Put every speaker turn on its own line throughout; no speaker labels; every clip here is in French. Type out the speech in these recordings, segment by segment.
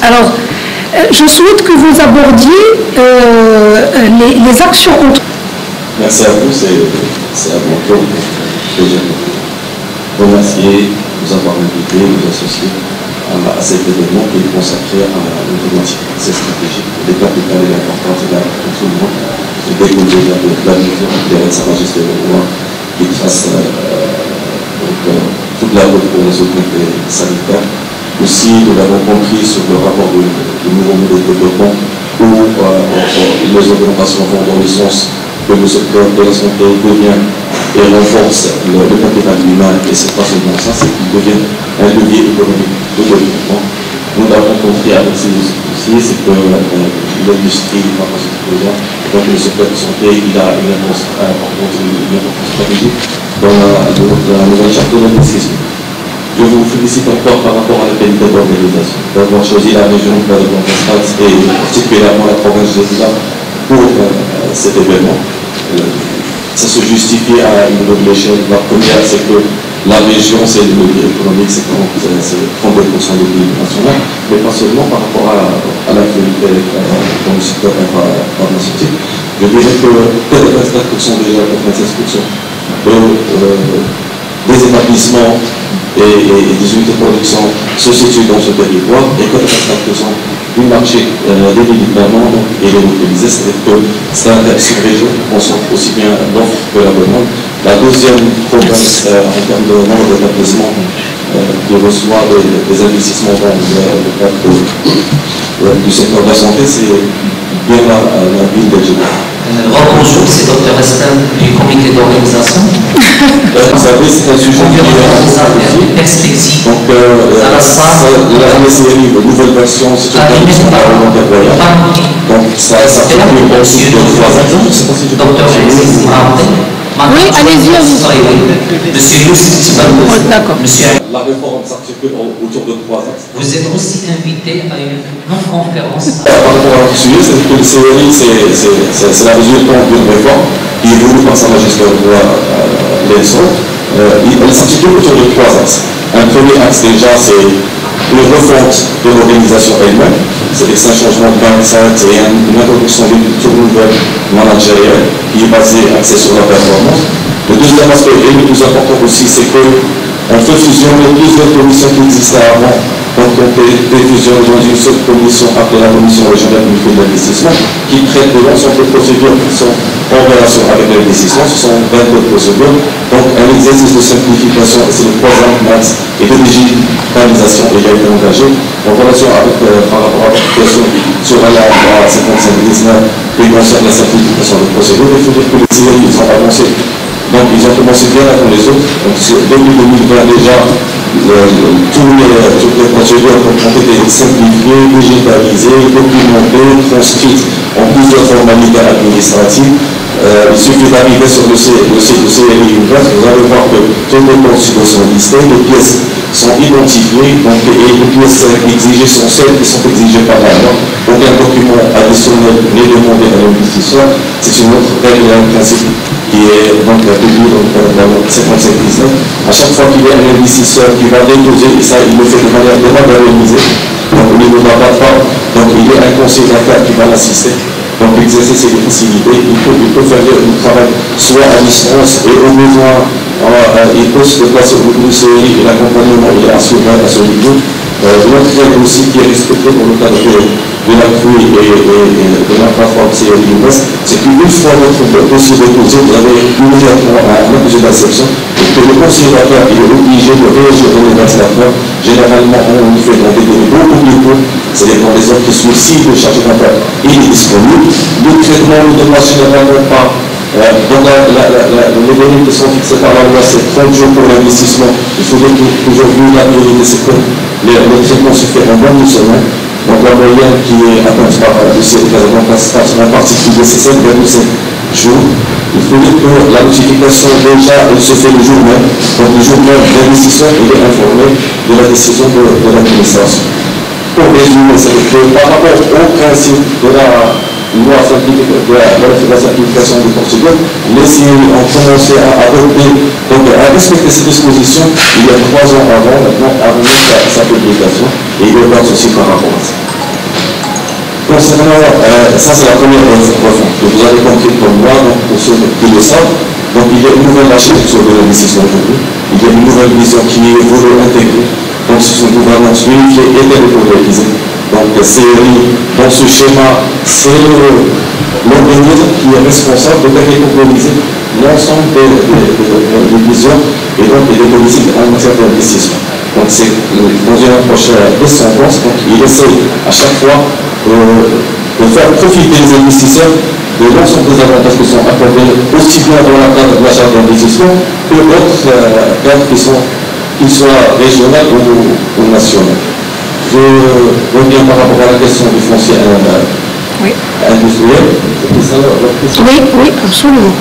Alors, je souhaite que vous abordiez les actions contre...
Merci à vous, c'est à mon tour. Déjà, remercier, vous avoir invité, vous associer à cet événement qui est consacré à une thématique assez stratégique, des capitales et l'importance de tout le monde, qui découle déjà de la mesure de Sa Majesté le Roi, qui trace toute la route pour les autorités sanitaires. Aussi, nous l'avons compris sur le rapport du nouveau modèle de développement où les augmentations vont dans le sens que le secteur de la santé devient et renforce le capital humain, et c'est pas seulement ça, c'est qu'il devient un levier économique de développement. Nous l'avons compris avec ces dossiers, c'est que l'industrie pharmaceutique, donc le secteur de santé, il a une importance stratégique dans la nouvelle charte de l'investissement. Je vous félicite encore par rapport à la qualité d'organisation, d'avoir choisi la région de la Grand-Est et particulièrement la province de Zila pour cet événement. Ça se justifie à une double échelle. La première, c'est que la région, c'est le levier économique, c'est 32% du PIB national, mais pas seulement par rapport à l'activité dans le secteur pharmaceutique. Je dirais que 94% déjà, 96% des établissements et des unités de production se situent dans ce territoire, et 94% du marché des médicaments et les localisés, c'est-à-dire que c'est un sous-région qui concentre aussi bien l'offre que la demande. La deuxième province en termes de nombre d'établissements qui reçoit des investissements dans le cadre du secteur de la santé, c'est bien la ville de Djeddah.
Bonjour, c'est Dr Estel du comité d'organisation.
Vous savez, c'est un sujet qui est
perspective.
Donc, la série, la nouvelle version, c'est une version parlementaire royale. Donc, ça fait une poursuite de 3 ans. Je ne sais pas si je peux
Oui, allez-y.
Monsieur Youssef,
d'accord.
La réforme s'articule autour de 3 ans.
Vous êtes aussi invité à une non-conférence.
Par rapport à ce sujet, c'est que le CRI, c'est la résultante d'une réforme qui est voulue par Sa Majesté le Roi Lenson. Elle s'articule autour de 3 axes. Un premier axe, déjà, c'est une refonte de l'organisation elle-même, c'est-à-dire un changement de mindset et une introduction d'une culture nouvelle managériale qui est axée sur la performance. Le deuxième aspect, et le plus important aussi, c'est qu'on fait fusionner plusieurs commissions qui existaient avant. Donc on fait des fusions dans une seule commission après la commission régionale de l'investissement qui traite de l'ensemble des procédures qui sont en relation avec l'investissement. Ce sont 22 procédures. Donc un exercice de simplification, et c'est le troisième axe, et de digitalisation qui a été engagé en relation avec, par rapport à votre question sur la 5519 qui concerne la simplification des procédures. Il faut dire que les CRI, ils ont avancé. Donc ils ont commencé bien avant les autres. Donc depuis 2020 déjà, toutes les procédures ont été simplifiées, digitalisées, documentées, transcrites en plusieurs formalités administratives. Il suffit d'arriver sur le site de CRI Universe, vous allez voir que toutes les procédures sont listées, les pièces sont identifiées, donc, et les pièces exigées sont celles qui sont exigées par la loi. Aucun document additionnel n'est demandé à l'investisseur. C'est une autre règle, un principe qui est donc publié dans la loi 5719. À chaque fois qu'il y a un investisseur qui va déposer, et ça il le fait de manière dématérialisée, donc au niveau de la plateforme, donc il y a un conseiller d'affaires qui va l'assister. Donc l'exercice est facilité, il peut faire le travail soit à distance et au besoin, il peut se déplacer au bout de série et l'accompagnement est assuré à ce niveau. L'autre règle aussi qui est respectée dans le cadre de la CRUI et de la plateforme CRI Invest, c'est qu'une fois votre dossier déposé, vous avez immédiatement un accusé d'acception et que le conseiller d'affaires est obligé de réagir dans les bases d'affaires. Généralement, on le fait dans des délais beaucoup plus courts, c'est-à-dire dans des offres qui sont si de charge d'affaires, il est disponible. Le traitement ne demande généralement pas. Donc les délais qui sont fixés par la loi, c'est 30 jours pour l'investissement. Il faut dire qu'aujourd'hui, la priorité, c'est que le traitement se fait en moins d'une semaine. Donc la moyenne qui est atteinte par le dossier de Casablanca en particulier, c'est 7,7 jours. Il faut dire que la notification, déjà, elle se fait le jour même. Donc le jour même, l'investisseur il est informé de la décision de l'administration. Pour résumer, c'est que par rapport au principe de la loi de la simplification des procédures, les CRI ont commencé à adopter, donc à respecter ces dispositions il y a 3 ans avant, maintenant, avant sa publication, et il y a aussi par rapport à ça. Concernant, ça c'est la première refonte. Vous avez compris comme moi, donc, pour ceux qui le savent, donc il y a une nouvelle architecture de l'investissement public, il y a une nouvelle vision qui est voulue intégrer, donc c'est une gouvernance unifiée et territorialisée. Donc CRI, dans ce schéma, c'est l'organisme qui est responsable de territorialiser l'ensemble des visions et donc des politiques en matière d'investissement. Donc c'est dans une approche descendante, donc il essaie à chaque fois de faire profiter les investisseurs de l'ensemble des avantages qui sont accordés aussi bien dans la cadre de la charte d'investissement que d'autres cadres qui soient régionaux ou nationaux. Je reviens par rapport à la question du foncier industriel.
Oui, absolument.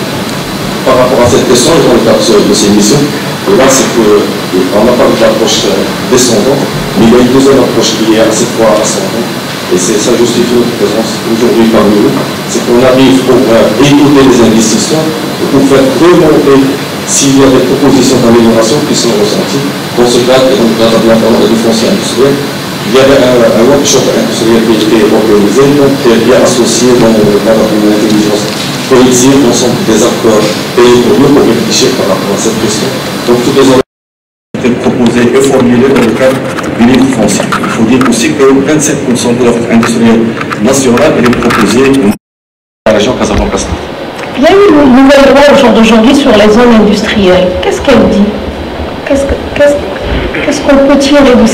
Par rapport à cette question, dans le cadre de ces missions, là, c'est qu'on n'a pas d'approche descendante, mais il y a une deuxième approche qui est à cette fois ascendante. Et ça justifie notre présence aujourd'hui parmi nous. C'est qu'on arrive pour écouter les investisseurs, pour faire remonter s'il y a des propositions d'amélioration qui sont ressenties. Dans ce cadre, et dans le cadre de du foncier industriel, il y avait un workshop industriel qui a été organisé, donc qui a associé dans le cadre d'une intelligence collective l'ensemble des acteurs territoriaux pour réfléchir par rapport à cette question. Donc toutes les été proposées et formulées dans le cadre du livre foncier. Il faut dire aussi que 27% de l'offre industrielle nationale est proposée dans la région Casablanca.
Il y a eu une nouvelle loi au jour d'aujourd'hui sur les zones industrielles. Qu'est-ce qu'elle dit? Qu'est-ce qu'on peut tirer de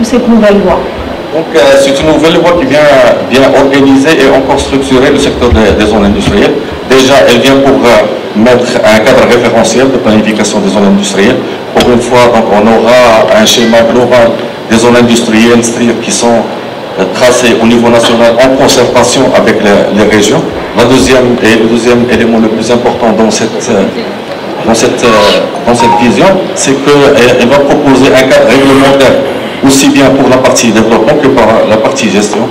cette nouvelle loi?
Donc c'est une nouvelle loi qui vient organiser et encore structurer le secteur des zones industrielles. Déjà, elle vient pour mettre un cadre référentiel de planification des zones industrielles. Pour une fois, donc, on aura un schéma global des zones industrielles, c'est-à-dire qui sont tracées au niveau national en concertation avec les régions. Le deuxième élément le plus important dans cette vision, c'est qu'elle va proposer un cadre réglementaire aussi bien pour la partie développement que par la partie gestion.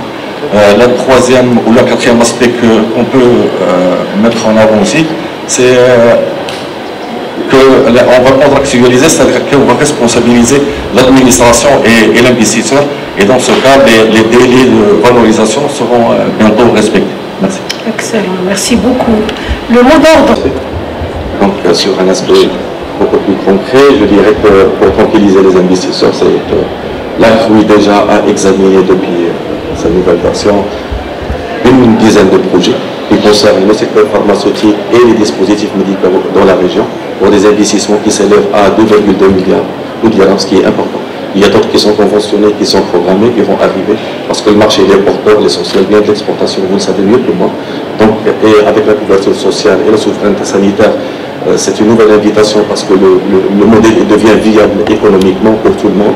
Le troisième ou le quatrième aspect qu'on peut mettre en avant aussi, c'est qu'on va contractualiser, c'est-à-dire qu'on va responsabiliser l'administration et l'investisseur. Et dans ce cas, les délais de valorisation seront bientôt respectés. Merci.
Excellent, merci beaucoup. Le mot d'ordre.
Donc sur un aspect beaucoup plus concret, je dirais que pour tranquilliser les investisseurs, c'est la CROI déjà a examiné depuis sa nouvelle version une dizaine de projets qui concernent le secteur pharmaceutique et les dispositifs médicaux dans la région pour des investissements qui s'élèvent à 2,2 milliards de dirhams, ce qui est important. Il y a d'autres qui sont conventionnés, qui sont programmés, qui vont arriver, parce que le marché est porteur, l'essentiel vient de l'exportation, vous le savez mieux que moi. Donc, et avec la couverture sociale et la souveraineté sanitaire, c'est une nouvelle invitation parce que le modèle devient viable économiquement pour tout le monde.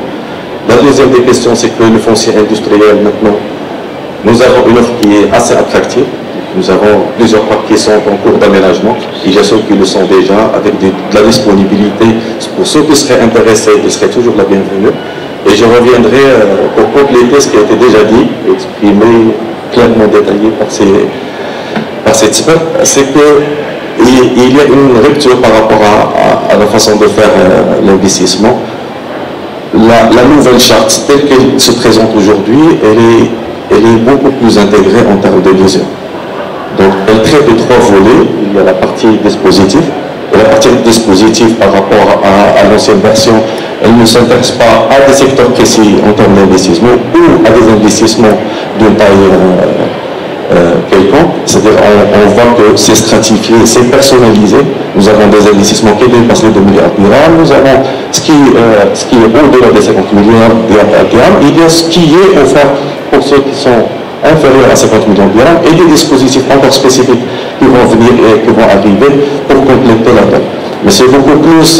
La deuxième des questions, c'est que le foncier industriel, maintenant, nous avons une offre qui est assez attractive. Nous avons plusieurs parcs qui sont en cours d'aménagement. Il y a ceux qui le sont déjà avec de la disponibilité. Pour ceux qui seraient intéressés, ils seraient toujours la bienvenue. Et je reviendrai pour compléter ce qui a été déjà dit, exprimé, clairement détaillé par ces experts, c'est qu'il y a une rupture par rapport à la façon de faire l'investissement. La nouvelle charte, telle qu'elle se présente aujourd'hui, elle est beaucoup plus intégrée en termes de vision. Donc, elle traite de trois volets. Il y a la partie dispositif. Et la partie dispositif par rapport à l'ancienne version, elle ne s'intéresse pas à des secteurs précis en termes d'investissement ou à des investissements d'une taille quelconque. C'est-à-dire, on voit que c'est stratifié, c'est personnalisé. Nous avons des investissements qui dépassent les 2 milliards de dirhams. Nous avons ce qui est au-delà des 50 milliards de dirhams. Il y a ce qui est offert pour ceux qui sont inférieurs à 50 millions de dirhams et des dispositifs encore spécifiques qui vont venir et qui vont arriver pour compléter la donne. Mais c'est beaucoup plus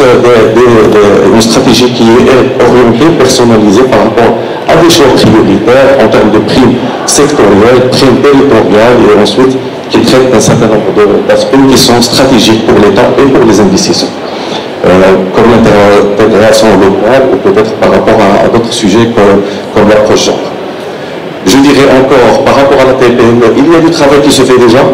une stratégie qui est orientée, personnalisée par rapport à des choix prioritaires en termes de primes sectorielles, primes territoriales et ensuite qui traitent d'un certain nombre d'aspects qui sont stratégiques pour l'État et pour les investisseurs. Comme l'intégration locale ou peut-être par rapport à d'autres sujets comme l'approche genre. Je dirais encore, par rapport à la TPM, il y a du travail qui se fait déjà.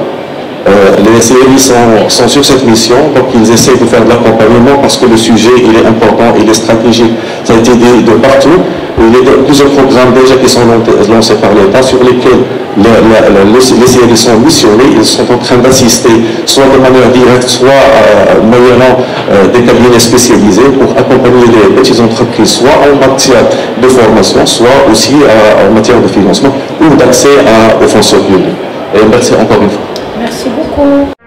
Les CRI sont sur cette mission, donc ils essaient de faire de l'accompagnement parce que le sujet il est important, il est stratégique. Ça a été dit de partout. il y a plusieurs programmes déjà qui sont lancés par l'État sur lesquels les CRI sont missionnés. Ils sont en train d'assister soit de manière directe, soit moyennant des cabinets spécialisés pour accompagner les petites entreprises, soit en matière de formation, soit aussi en matière de financement ou d'accès aux fonctions publiques. Et merci encore une fois.
Merci beaucoup.